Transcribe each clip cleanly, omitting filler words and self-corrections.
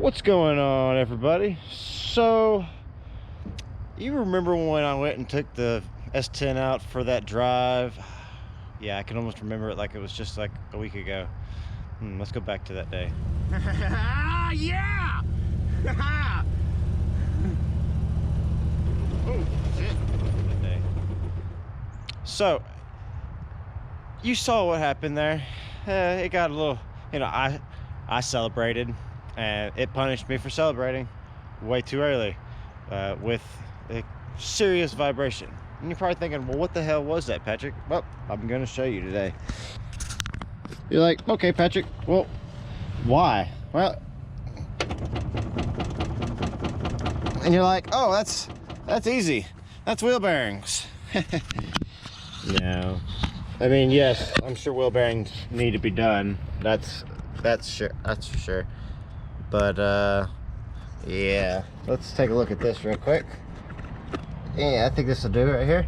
What's going on, everybody? So you remember when I went and took the S10 out for that drive? Yeah, I can almost remember it like it was just like a week ago. Let's go back to that day. Yeah! Oh shit. That day. So you saw what happened there. It got a little, you know, I celebrated, and it punished me for celebrating way too early with a serious vibration. And you're probably thinking, well, what the hell was that, Patrick? Well, I'm going to show you today. You're like, okay, Patrick, well, why? Well, and you're like, oh, that's easy. That's wheel bearings. No. I mean, yes, I'm sure wheel bearings need to be done. That's sure. That's for sure. But yeah, let's take a look at this real quick. Yeah, I think this will do right here.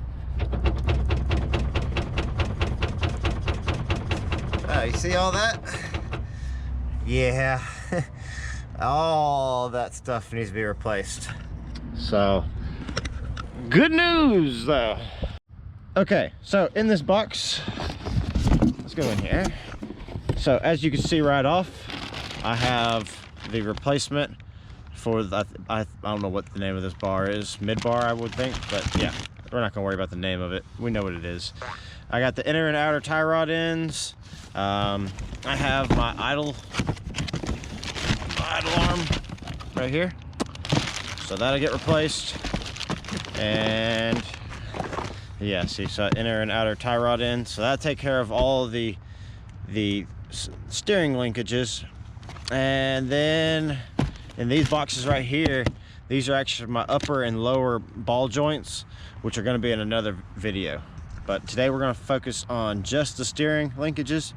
Oh, you see all that? Yeah, all that stuff needs to be replaced. So, good news though. Okay, so in this box, let's go in here. So as you can see right off, I have the replacement for the, I don't know what the name of this bar is. Mid bar, I would think, but yeah, we're not gonna worry about the name of it. We know what it is. I got the inner and outer tie rod ends. I have my idle arm right here, so that'll get replaced. And yeah, see, so inner and outer tie rod end, so that'll take care of all of the steering linkages. And then in these boxes right here, these are actually my upper and lower ball joints, which are going to be in another video. But today we're going to focus on just the steering linkages,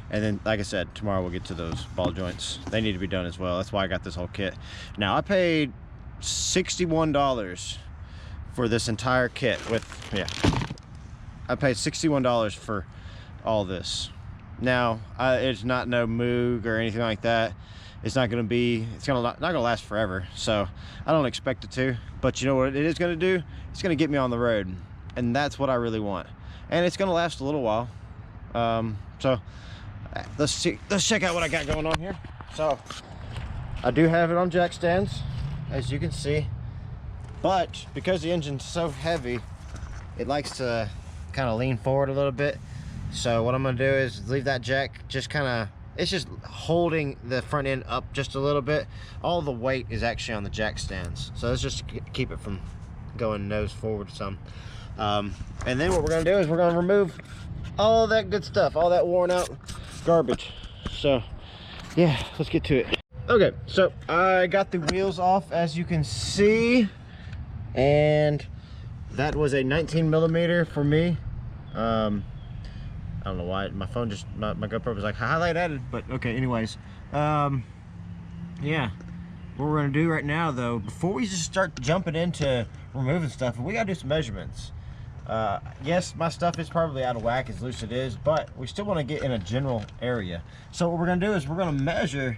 and then, like I said, tomorrow we'll get to those ball joints. They need to be done as well. That's why I got this whole kit. Now, I paid $61 for this entire kit with, yeah, I paid $61 for all this. Now, it's not no Moog or anything like that. It's not going to be, it's not going to last forever, so I don't expect it to. But you know what it is going to do? It's going to get me on the road, and that's what I really want. And it's going to last a little while. So let's check out what I got going on here. So I do have it on jack stands, as you can see, but because the engine's so heavy, it likes to kind of lean forward a little bit. So what I'm going to do is leave that jack just kind of, it's just holding the front end up just a little bit. All the weight is actually on the jack stands, so let's just keep it from going nose forward some. And then what we're going to do is we're going to remove all that good stuff, all that worn out garbage. So yeah, let's get to it. Okay, so I got the wheels off, as you can see, and that was a 19mm for me. I don't know why my phone just, my GoPro was like highlight added, but okay, anyways. Yeah, what we're gonna do right now though, before we just start jumping into removing stuff, we gotta do some measurements. Yes, my stuff is probably out of whack as loose as it is, but we still want to get in a general area. So what we're gonna do is we're gonna measure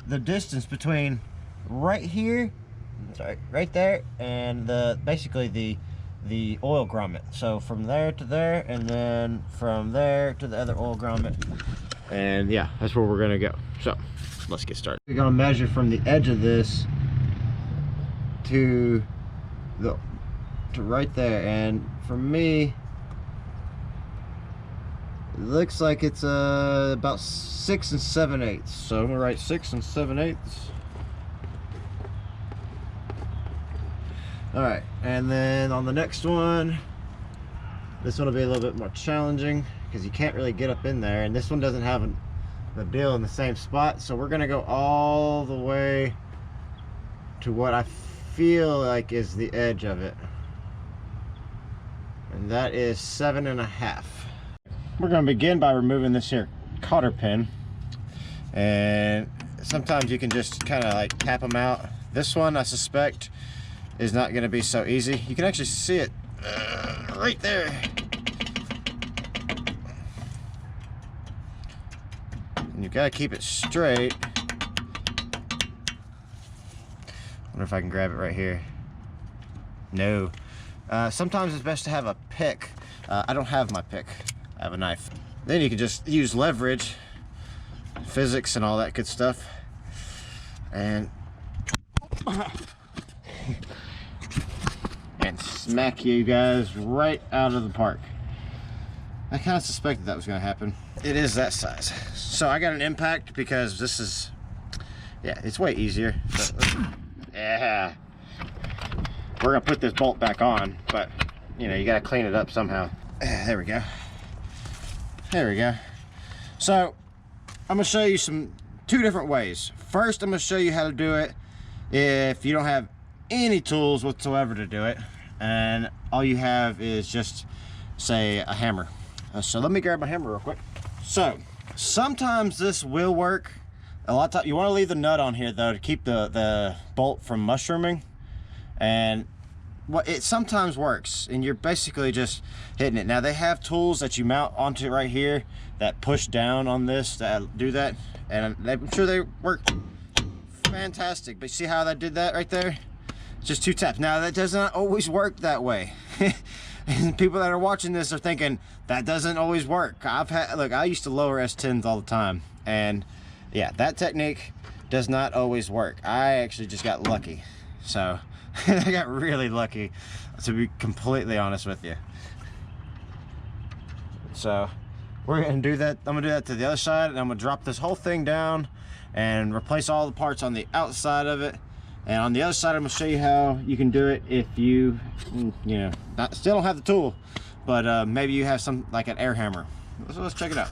the distance between right here, sorry, right there, and basically the oil grommet. So from there to there, and then from there to the other oil grommet. And yeah, that's where we're gonna go. So let's get started. We're gonna measure from the edge of this to right there, and for me it looks like it's about 6 7/8. So I'm gonna write 6 7/8. All right, and then on the next one, this one will be a little bit more challenging because you can't really get up in there, and this one doesn't have the deal in the same spot. So we're gonna go all the way to what I feel like is the edge of it, and that is 7 1/2. We're gonna begin by removing this here cotter pin, and sometimes you can just kind of like tap them out. This one, I suspect, is not going to be so easy. You can actually see it right there. And you've got to keep it straight. wonder if I can grab it right here. No. Sometimes it's best to have a pick. I don't have my pick. I have a knife. Then you can just use leverage, physics and all that good stuff, and smack you guys right out of the park. I kind of suspected that was going to happen. It is that size. So I got an impact because this is, yeah, it's way easier. So, yeah. We're going to put this bolt back on, but you know, you got to clean it up somehow. There we go. There we go. So I'm going to show you two different ways. First, I'm going to show you how to do it if you don't have any tools whatsoever to do it, and all you have is just, say, a hammer. So let me grab my hammer real quick. So sometimes this will work. A lot of times you want to leave the nut on here though to keep the bolt from mushrooming, and it sometimes works, and you're basically just hitting it. Now they have tools that you mount onto right here that push down on this that do that, and I'm sure they work fantastic. But see how that did that right there? Just 2 taps. Now that does not always work that way. And people that are watching this are thinking that doesn't always work. Look, I used to lower S10s all the time, and yeah, that technique does not always work. I actually just got lucky. So I got really lucky, to be completely honest with you. So we're gonna do that. I'm gonna do that to the other side, and I'm gonna drop this whole thing down and replace all the parts on the outside of it. And on the other side, I'm gonna show you how you can do it if you know, still don't have the tool, but maybe you have some, like an air hammer. So let's check it out.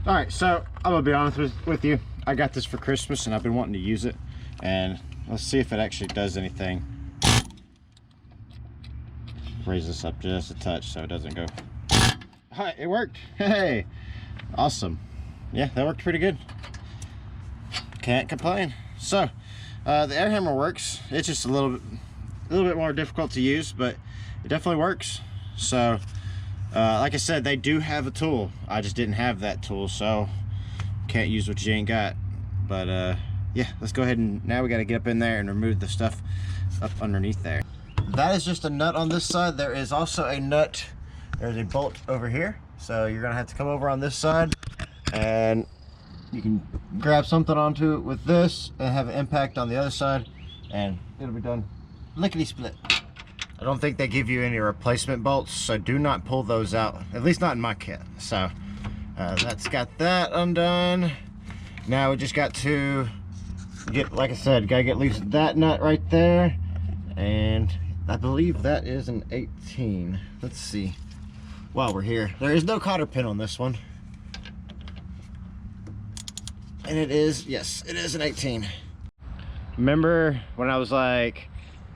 All right, so I'm gonna be honest with you. I got this for Christmas, and I've been wanting to use it. And let's see if it actually does anything. Raise this up just a touch so it doesn't go. All right, it worked. Hey, awesome. Yeah, that worked pretty good. Can't complain. So the air hammer works. It's just a little bit more difficult to use, but it definitely works. So like I said, they do have a tool. I just didn't have that tool, so can't use what you ain't got. But yeah, let's go ahead, and now we got to get up in there and remove the stuff up underneath there. That is just a nut on this side. There is also a nut, there's a bolt over here, so you're gonna have to come over on this side, and you can grab something onto it with this and have an impact on the other side, and it'll be done lickety split. I don't think they give you any replacement bolts, so do not pull those out, at least not in my kit. So that's got that undone. Now we just got to get, like I said, gotta get loose that nut right there, and I believe that is an 18. Let's see while we're here. There is no cotter pin on this one, and it is, yes, it is an 18. Remember when I was like,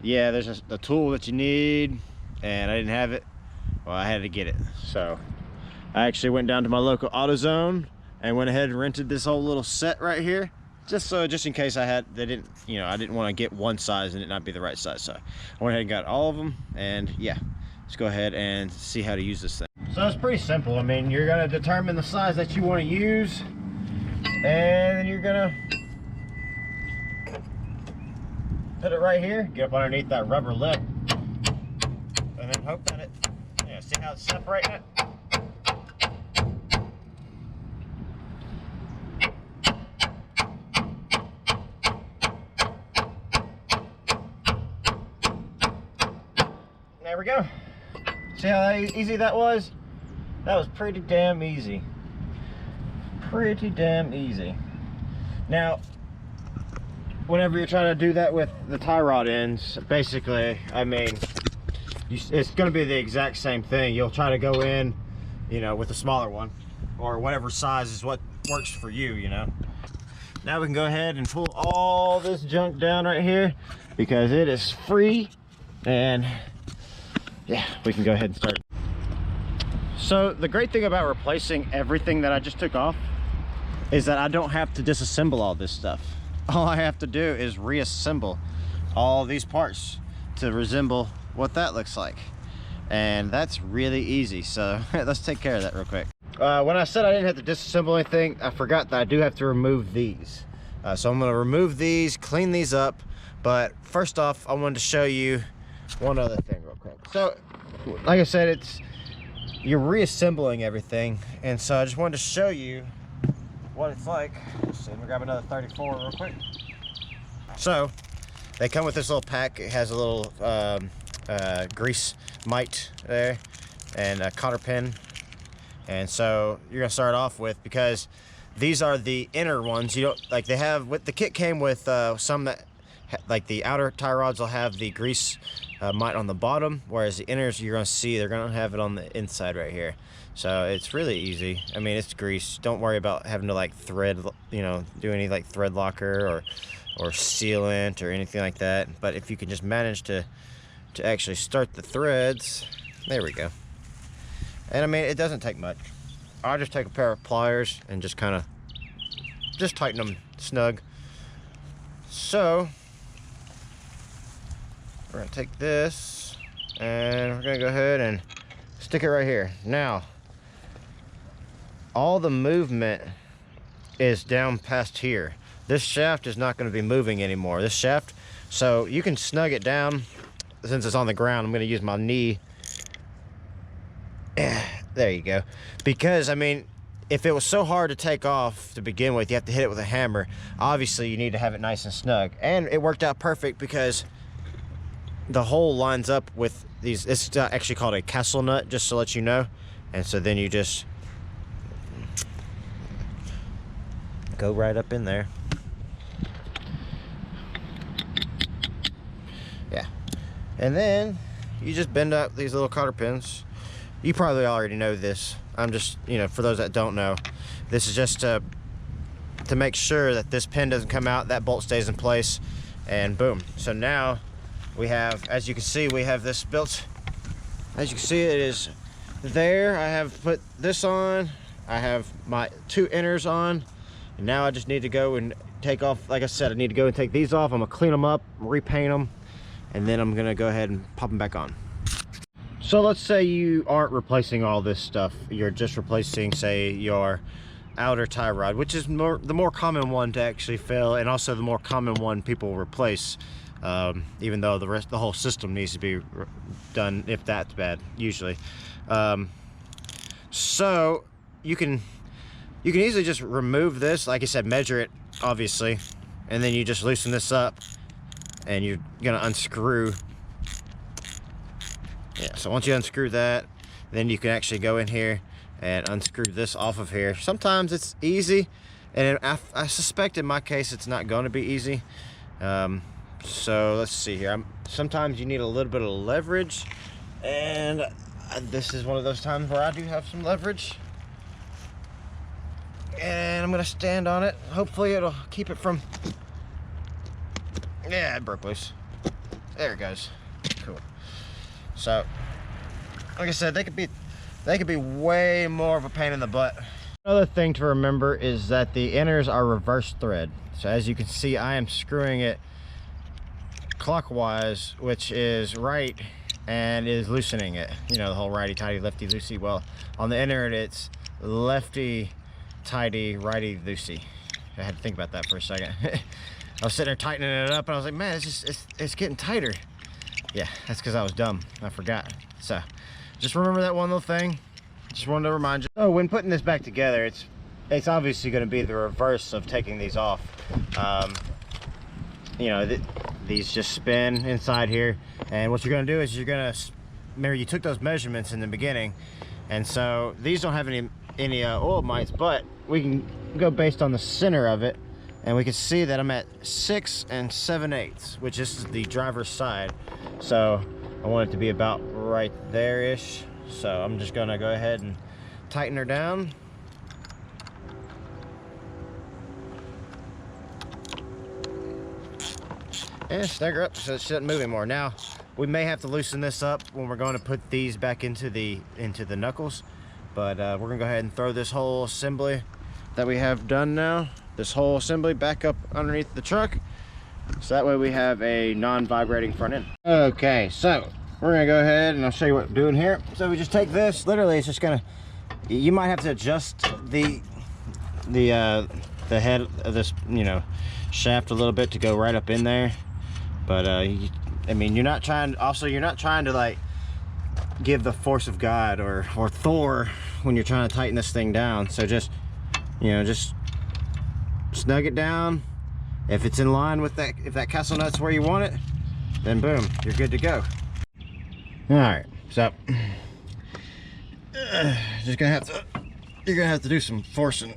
yeah, there's a tool that you need, and I didn't have it? Well, I had to get it. So I actually went down to my local AutoZone and went ahead and rented this whole little set right here, just in case I didn't want to get one size and it not be the right size. So I went ahead and got all of them, and yeah, let's go ahead and see how to use this thing. So it's pretty simple. I mean, you're gonna determine the size that you want to use, and then you're gonna put it right here, get up underneath that rubber lip, and then hope that see how it's separating it? There we go. See how easy that was? That was pretty damn easy. Pretty damn easy. Now, whenever you're trying to do that with the tie rod ends, basically, I mean, it's going to be the exact same thing. You'll try to go in, you know, with a smaller one, or whatever size is what works for you, you know. Now we can go ahead and pull all this junk down right here, because it is free, and yeah, we can go ahead and start. So the great thing about replacing everything that I just took off is that I don't have to disassemble all this stuff. All I have to do is reassemble all these parts to resemble what that looks like, and that's really easy. So let's take care of that real quick. When I said I didn't have to disassemble anything, I forgot that I do have to remove these. So I'm gonna remove these, clean these up, but first off, I wanted to show you one other thing real quick. So, like I said, you're reassembling everything, and so I just wanted to show you what it's like. So let me grab another 34 real quick. So, they come with this little pack. It has a little grease mite there and a cotter pin. And so you're gonna start off with, because these are the inner ones. You don't like, they have, with the kit came with some that like the outer tie rods will have the grease mite on the bottom, whereas the inners you're gonna see they're gonna have it on the inside right here. So it's really easy. I mean, it's grease. Don't worry about having to like thread, you know, do any like thread locker or sealant or anything like that. But if you can just manage to actually start the threads, there we go. And I mean, it doesn't take much. I'll just take a pair of pliers and just kind of just tighten them snug. So we're gonna take this and we're gonna go ahead and stick it right here. Now, all the movement is down past here. This shaft is not going to be moving anymore. This shaft, so you can snug it down. Since it's on the ground, I'm going to use my knee. There you go. Because, I mean, if it was so hard to take off to begin with, you have to hit it with a hammer. Obviously, you need to have it nice and snug. And it worked out perfect because the hole lines up with these. It's actually called a castle nut, just to let you know. And so then you just go right up in there. Yeah. And then you just bend up these little cotter pins. You probably already know this. I'm just, you know, for those that don't know, this is just to make sure that this pin doesn't come out, that bolt stays in place, and boom. So now we have, as you can see, we have this built. As you can see, it is there. I have put this on. I have my two inners on. And now I just need to go and take off, like I said, I need to go and take these off. I'm gonna clean them up, repaint them, and then I'm gonna go ahead and pop them back on. So let's say you aren't replacing all this stuff. You're just replacing, say, your outer tie rod, which is the more common one to actually fail, and also the more common one people replace, even though the whole system needs to be done if that's bad, usually. So you can easily just remove this. Like I said, measure it, obviously, and then you just loosen this up and you're gonna unscrew. Yeah, so once you unscrew that, then you can actually go in here and unscrew this off of here. Sometimes it's easy, and I suspect in my case it's not going to be easy. So let's see here. Sometimes you need a little bit of leverage, and this is one of those times where I do have some leverage. And I'm gonna stand on it. Hopefully it'll keep it from, yeah, it broke loose. There it goes. Cool. So, like I said, they could be way more of a pain in the butt. Another thing to remember is that the inners are reverse thread. So as you can see, I am screwing it clockwise, which is right, and is loosening it. You know, the whole righty tighty, lefty loosey. Well, on the inner it's lefty tighty, righty loosey. I had to think about that for a second. I was sitting there tightening it up, and I was like, man, it's getting tighter. Yeah, that's because I was dumb. I forgot. So just remember that one little thing. Just wanted to remind you. So when putting this back together, it's obviously going to be the reverse of taking these off. You know, these just spin inside here, and what you're going to do is you're going to, remember you took those measurements in the beginning, and so these don't have any oil mites, but we can go based on the center of it, and we can see that I'm at 6 7/8, which is the driver's side. So I want it to be about right there-ish. So I'm just gonna go ahead and tighten her down. And snug her up so she doesn't move anymore. Now, we may have to loosen this up when we're going to put these back into the knuckles. But we're gonna go ahead and throw this whole assembly that we have done now, this whole assembly back up underneath the truck. So that way we have a non-vibrating front end. Okay, so we're gonna go ahead and I'll show you what we're doing here. So we just take this, literally it's just gonna, you might have to adjust the the head of this, you know, shaft a little bit to go right up in there. But I mean, you're not trying to like give the force of God or Thor when you're trying to tighten this thing down. So just, you know, just snug it down. If it's in line with that, if that castle nut's where you want it, then boom, you're good to go. All right, so you're gonna have to do some forcing.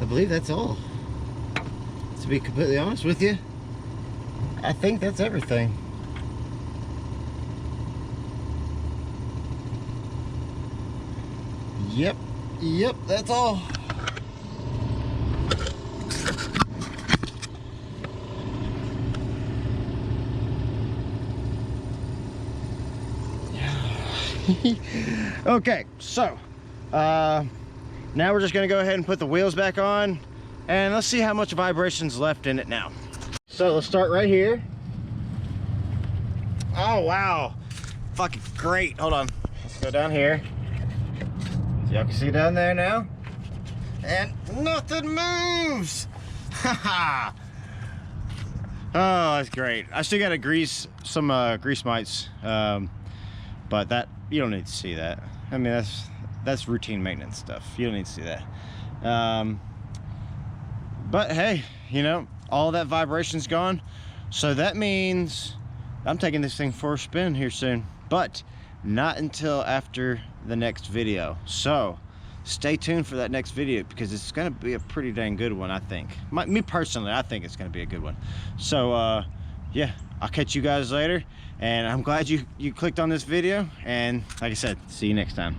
I believe that's all. To be completely honest with you, I think that's everything. Yep, that's all. Okay, so now we're just gonna go ahead and put the wheels back on, and let's see how much vibration's left in it now. So let's start right here. Oh wow, fucking great. Hold on, let's go down here. So y'all can see down there now, and nothing moves. Haha. Oh, that's great. I still gotta grease some grease mites, but that, you don't need to see that. I mean, that's routine maintenance stuff. You don't need to see that. But hey, you know, all that vibration's gone, so that means I'm taking this thing for a spin here soon, but not until after the next video. So stay tuned for that next video, because it's gonna be a pretty dang good one, I think. Me personally, I think it's gonna be a good one. So yeah, I'll catch you guys later, and I'm glad you clicked on this video, and like I said, see you next time.